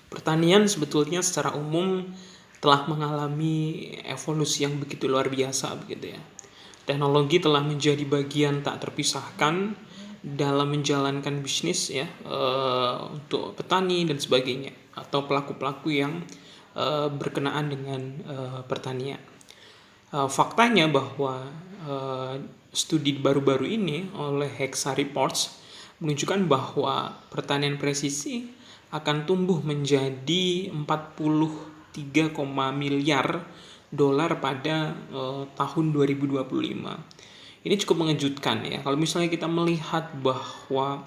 Pertanian sebetulnya secara umum telah mengalami evolusi yang begitu luar biasa begitu ya. Teknologi telah menjadi bagian tak terpisahkan dalam menjalankan bisnis ya, untuk petani dan sebagainya atau pelaku-pelaku yang berkenaan dengan pertanian. Faktanya bahwa studi baru-baru ini oleh Hexa Reports menunjukkan bahwa pertanian presisi akan tumbuh menjadi 43, miliar dolar pada tahun 2025. Ini cukup mengejutkan ya. Kalau misalnya kita melihat bahwa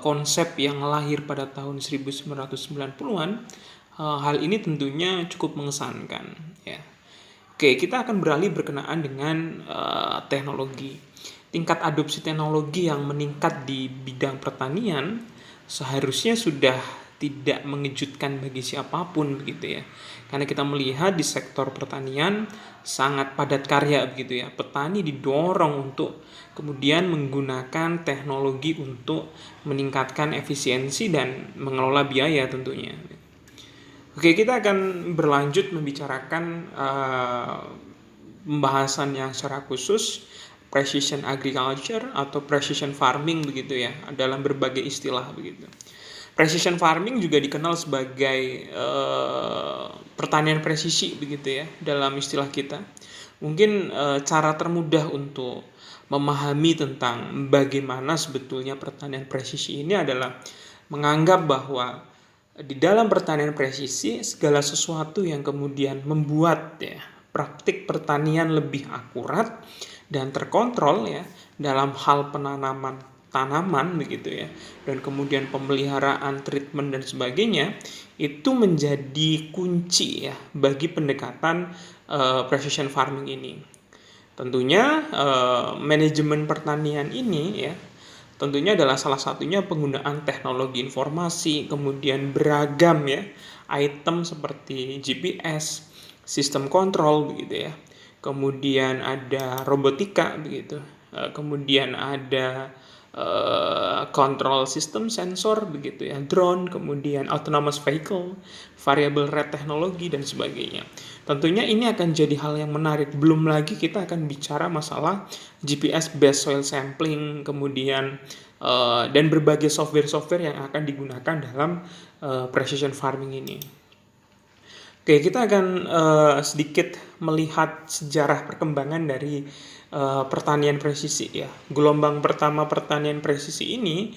konsep yang lahir pada tahun 1990-an, hal ini tentunya cukup mengesankan ya. Kita akan beralih berkenaan dengan teknologi. Tingkat adopsi teknologi yang meningkat di bidang pertanian seharusnya sudah tidak mengejutkan bagi siapapun begitu ya. Karena kita melihat di sektor pertanian sangat padat karya begitu ya. Petani didorong untuk kemudian menggunakan teknologi untuk meningkatkan efisiensi dan mengelola biaya tentunya. Kita akan berlanjut membicarakan pembahasan yang secara khusus precision agriculture atau precision farming begitu ya, dalam berbagai istilah begitu. Precision farming juga dikenal sebagai pertanian presisi begitu ya dalam istilah kita. Mungkin cara termudah untuk memahami tentang bagaimana sebetulnya pertanian presisi ini adalah menganggap bahwa di dalam pertanian presisi segala sesuatu yang kemudian membuat ya praktik pertanian lebih akurat dan terkontrol ya dalam hal penanaman tanaman begitu ya, dan kemudian pemeliharaan, treatment dan sebagainya, itu menjadi kunci ya bagi pendekatan precision farming ini. Tentunya manajemen pertanian ini ya tentunya adalah salah satunya penggunaan teknologi informasi, kemudian beragam ya item seperti GPS, sistem kontrol begitu ya. Kemudian ada robotika begitu. Kemudian ada control system sensor begitu ya, drone, kemudian autonomous vehicle, variable rate teknologi dan sebagainya. Tentunya ini akan jadi hal yang menarik. Belum lagi kita akan bicara masalah GPS based soil sampling, kemudian dan berbagai software yang akan digunakan dalam precision farming ini. Kita akan sedikit melihat sejarah perkembangan dari pertanian presisi ya. Gelombang pertama pertanian presisi ini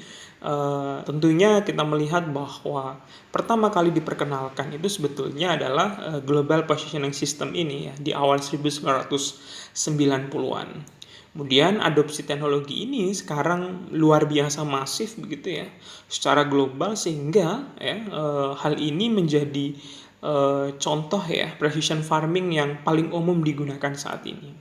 tentunya kita melihat bahwa pertama kali diperkenalkan itu sebetulnya adalah Global Positioning System ini ya di awal 1990-an. Kemudian adopsi teknologi ini sekarang luar biasa masif begitu ya secara global, sehingga ya hal ini menjadi contoh ya precision farming yang paling umum digunakan saat ini.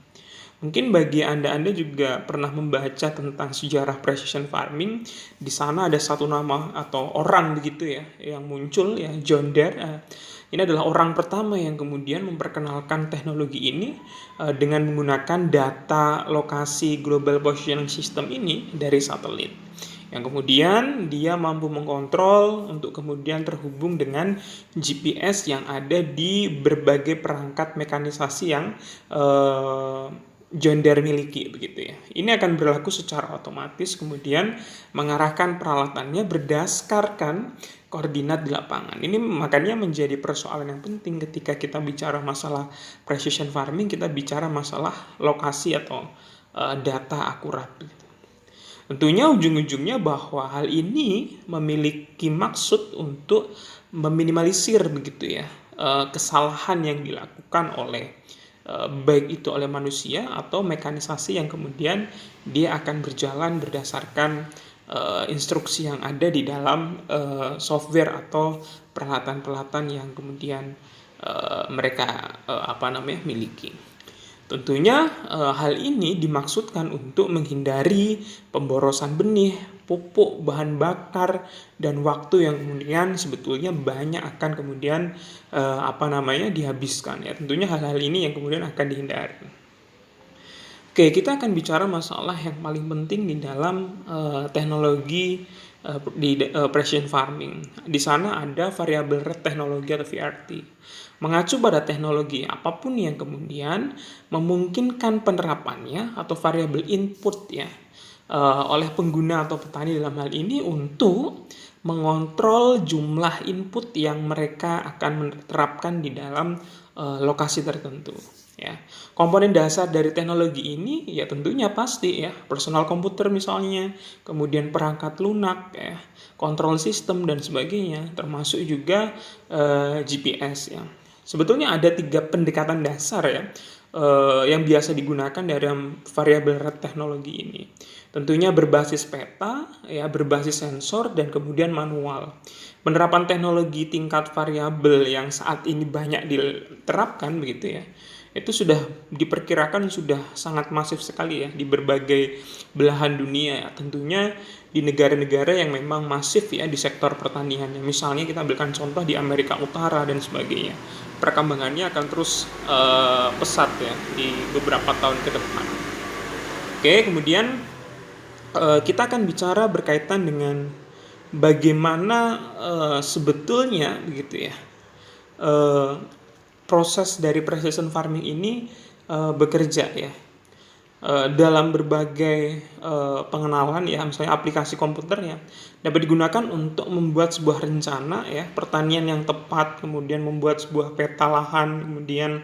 Mungkin bagi Anda juga pernah membaca tentang sejarah precision farming. Di sana ada satu nama atau orang begitu ya yang muncul ya, John Deere. Ini adalah orang pertama yang kemudian memperkenalkan teknologi ini dengan menggunakan data lokasi Global Positioning System ini dari satelit. Yang kemudian dia mampu mengkontrol untuk kemudian terhubung dengan GPS yang ada di berbagai perangkat mekanisasi yang John Deere miliki begitu ya. Ini akan berlaku secara otomatis, kemudian mengarahkan peralatannya berdasarkan koordinat di lapangan. Ini makanya menjadi persoalan yang penting ketika kita bicara masalah precision farming, kita bicara masalah lokasi atau data akurat. Tentunya ujung-ujungnya bahwa hal ini memiliki maksud untuk meminimalisir begitu ya kesalahan yang dilakukan oleh baik itu oleh manusia atau mekanisasi yang kemudian dia akan berjalan berdasarkan instruksi yang ada di dalam software atau peralatan-peralatan yang kemudian mereka miliki. Tentunya hal ini dimaksudkan untuk menghindari pemborosan benih, pupuk, bahan bakar, dan waktu yang kemudian sebetulnya banyak akan kemudian dihabiskan ya. Tentunya hal-hal ini yang kemudian akan dihindari. Kita akan bicara masalah yang paling penting di dalam teknologi precision farming. Di sana ada variable rate teknologi atau VRT. Mengacu pada teknologi apapun yang kemudian memungkinkan penerapannya atau variabel input ya oleh pengguna atau petani dalam hal ini untuk mengontrol jumlah input yang mereka akan menerapkan di dalam lokasi tertentu. Ya, komponen dasar dari teknologi ini ya tentunya pasti ya personal komputer misalnya, kemudian perangkat lunak ya, kontrol sistem dan sebagainya, termasuk juga GPS ya. Sebetulnya ada 3 pendekatan dasar ya yang biasa digunakan dalam variabel rate teknologi ini. Tentunya berbasis peta, ya berbasis sensor dan kemudian manual. Penerapan teknologi tingkat variabel yang saat ini banyak diterapkan begitu ya. Itu sudah diperkirakan sudah sangat masif sekali ya di berbagai belahan dunia ya. Tentunya di negara-negara yang memang masif ya di sektor pertanian. Misalnya kita ambilkan contoh di Amerika Utara dan sebagainya. Perkembangannya akan terus pesat ya di beberapa tahun ke depan. Oke, kemudian kita akan bicara berkaitan dengan bagaimana sebetulnya begitu ya proses dari precision farming ini bekerja ya dalam berbagai pengenalan ya, misalnya aplikasi komputer ya dapat digunakan untuk membuat sebuah rencana ya pertanian yang tepat, kemudian membuat sebuah peta lahan, kemudian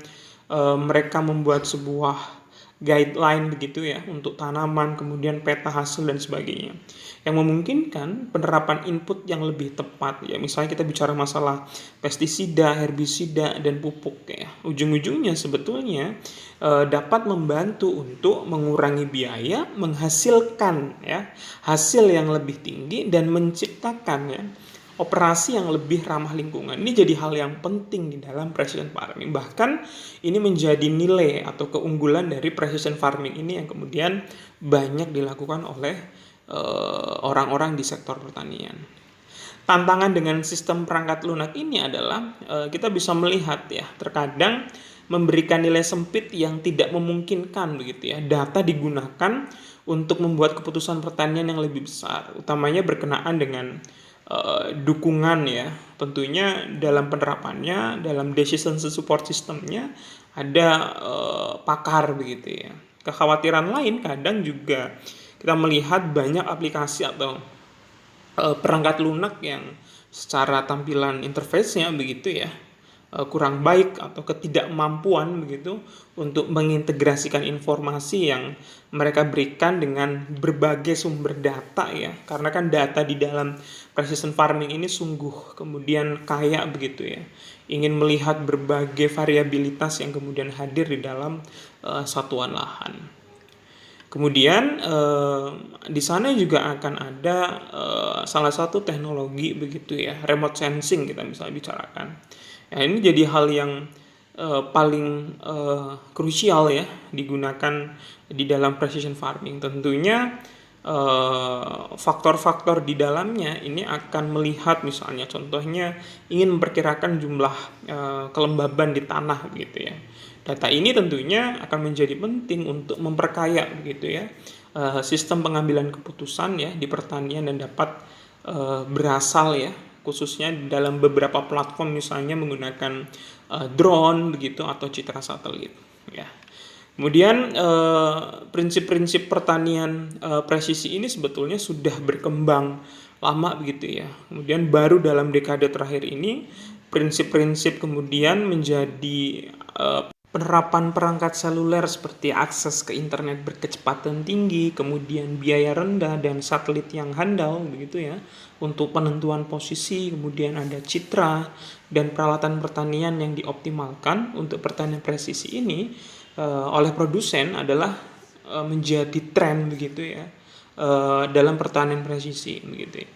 mereka membuat sebuah guideline begitu ya untuk tanaman, kemudian peta hasil dan sebagainya yang memungkinkan penerapan input yang lebih tepat ya. Misalnya kita bicara masalah pestisida, herbisida dan pupuk ya, ujung-ujungnya sebetulnya dapat membantu untuk mengurangi biaya, menghasilkan ya hasil yang lebih tinggi dan menciptakan ya operasi yang lebih ramah lingkungan. Ini jadi hal yang penting di dalam precision farming. Bahkan ini menjadi nilai atau keunggulan dari precision farming ini yang kemudian banyak dilakukan oleh orang-orang di sektor pertanian. Tantangan dengan sistem perangkat lunak ini adalah kita bisa melihat ya terkadang memberikan nilai sempit yang tidak memungkinkan begitu ya. Data digunakan untuk membuat keputusan pertanian yang lebih besar, utamanya berkenaan dengan dukungan ya. Tentunya dalam penerapannya, dalam decision support systemnya ada pakar begitu ya. Kekhawatiran lain kadang juga kita melihat banyak aplikasi atau perangkat lunak yang secara tampilan interface-nya begitu ya kurang baik atau ketidakmampuan begitu untuk mengintegrasikan informasi yang mereka berikan dengan berbagai sumber data ya, karena kan data di dalam precision farming ini sungguh kemudian kaya begitu ya, ingin melihat berbagai variabilitas yang kemudian hadir di dalam satuan lahan. Kemudian di sana juga akan ada salah satu teknologi begitu ya, remote sensing kita bisa bicarakan. Ya, ini jadi hal yang paling krusial ya digunakan di dalam precision farming. Tentunya faktor-faktor di dalamnya ini akan melihat misalnya contohnya ingin memperkirakan jumlah kelembaban di tanah begitu ya. Data ini tentunya akan menjadi penting untuk memperkaya begitu ya sistem pengambilan keputusan ya di pertanian dan dapat berasal ya khususnya dalam beberapa platform misalnya menggunakan drone begitu atau citra satelit ya. Kemudian prinsip-prinsip pertanian presisi ini sebetulnya sudah berkembang lama begitu ya. Kemudian baru dalam dekade terakhir ini prinsip-prinsip kemudian menjadi penerapan perangkat seluler seperti akses ke internet berkecepatan tinggi, kemudian biaya rendah dan satelit yang handal begitu ya untuk penentuan posisi, kemudian ada citra dan peralatan pertanian yang dioptimalkan untuk pertanian presisi ini oleh produsen adalah menjadi tren begitu ya dalam pertanian presisi begitu ya.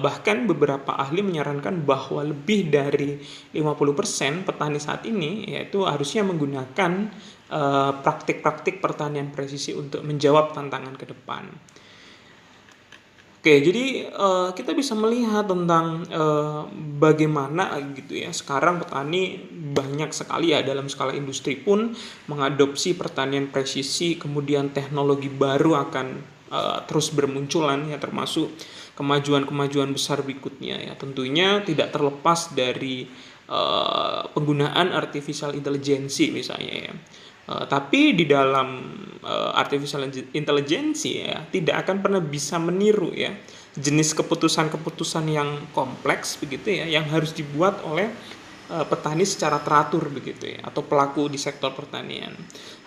Bahkan beberapa ahli menyarankan bahwa lebih dari 50% petani saat ini yaitu harusnya menggunakan praktik-praktik pertanian presisi untuk menjawab tantangan ke depan. Oke, jadi kita bisa melihat tentang bagaimana gitu ya sekarang petani banyak sekali ya dalam skala industri pun mengadopsi pertanian presisi, kemudian teknologi baru akan terus bermunculan ya termasuk kemajuan-kemajuan besar berikutnya ya. Tentunya tidak terlepas dari penggunaan artificial intelligence misalnya ya. Tapi di dalam artificial intelligence ya tidak akan pernah bisa meniru ya jenis keputusan-keputusan yang kompleks begitu ya yang harus dibuat oleh petani secara teratur begitu ya atau pelaku di sektor pertanian.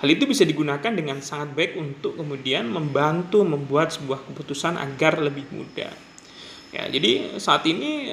Hal itu bisa digunakan dengan sangat baik untuk kemudian membantu membuat sebuah keputusan agar lebih mudah. Ya, jadi saat ini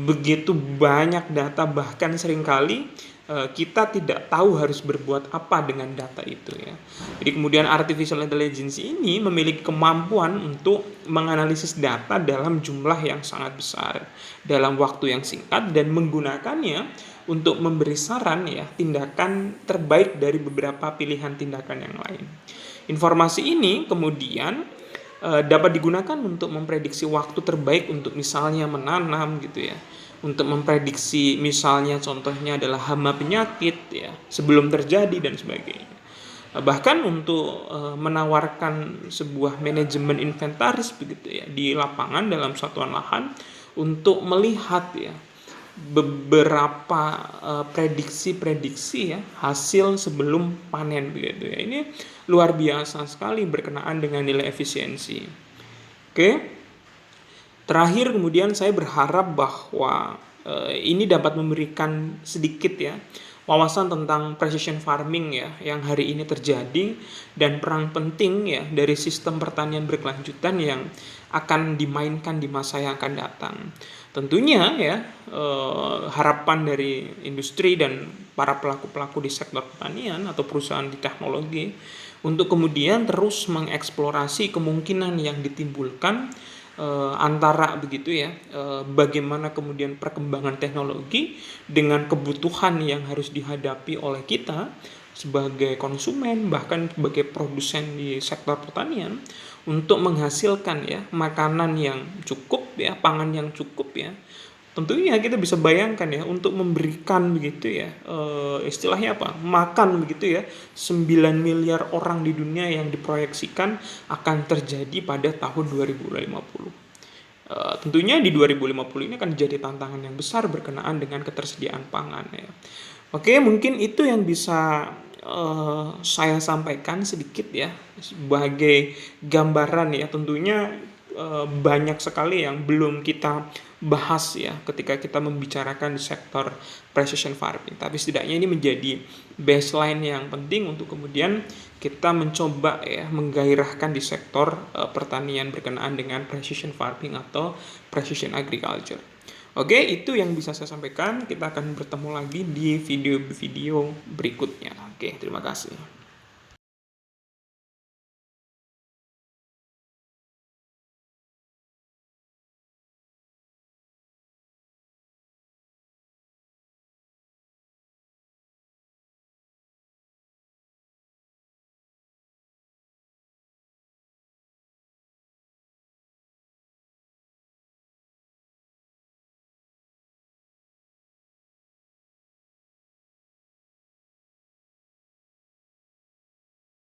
begitu banyak data bahkan seringkali kita tidak tahu harus berbuat apa dengan data itu ya. Jadi kemudian artificial intelligence ini memiliki kemampuan untuk menganalisis data dalam jumlah yang sangat besar dalam waktu yang singkat dan menggunakannya untuk memberi saran ya tindakan terbaik dari beberapa pilihan tindakan yang lain. Informasi ini kemudian dapat digunakan untuk memprediksi waktu terbaik untuk misalnya menanam gitu ya, untuk memprediksi misalnya contohnya adalah hama penyakit ya sebelum terjadi dan sebagainya. Bahkan untuk menawarkan sebuah manajemen inventaris begitu ya di lapangan dalam satuan lahan untuk melihat ya beberapa prediksi-prediksi ya hasil sebelum panen begitu ya. Ini luar biasa sekali berkenaan dengan nilai efisiensi. Oke. Terakhir kemudian saya berharap bahwa ini dapat memberikan sedikit ya wawasan tentang precision farming ya yang hari ini terjadi dan peran penting ya dari sistem pertanian berkelanjutan yang akan dimainkan di masa yang akan datang. Tentunya ya harapan dari industri dan para pelaku-pelaku di sektor pertanian atau perusahaan di teknologi untuk kemudian terus mengeksplorasi kemungkinan yang ditimbulkan antara begitu ya bagaimana kemudian perkembangan teknologi dengan kebutuhan yang harus dihadapi oleh kita sebagai konsumen bahkan sebagai produsen di sektor pertanian untuk menghasilkan ya makanan yang cukup ya pangan yang cukup ya. Tentunya kita bisa bayangkan ya untuk memberikan begitu ya istilahnya apa makan begitu ya 9 miliar orang di dunia yang diproyeksikan akan terjadi pada tahun 2050. Tentunya di 2050 ini akan jadi tantangan yang besar berkenaan dengan ketersediaan pangan ya. Oke, mungkin itu yang bisa saya sampaikan sedikit ya sebagai gambaran ya. Tentunya banyak sekali yang belum kita bahas ya ketika kita membicarakan di sektor precision farming. Tapi setidaknya ini menjadi baseline yang penting untuk kemudian kita mencoba ya menggairahkan di sektor pertanian berkenaan dengan precision farming atau precision agriculture. Oke, itu yang bisa saya sampaikan. Kita akan bertemu lagi di video-video berikutnya. Oke, terima kasih.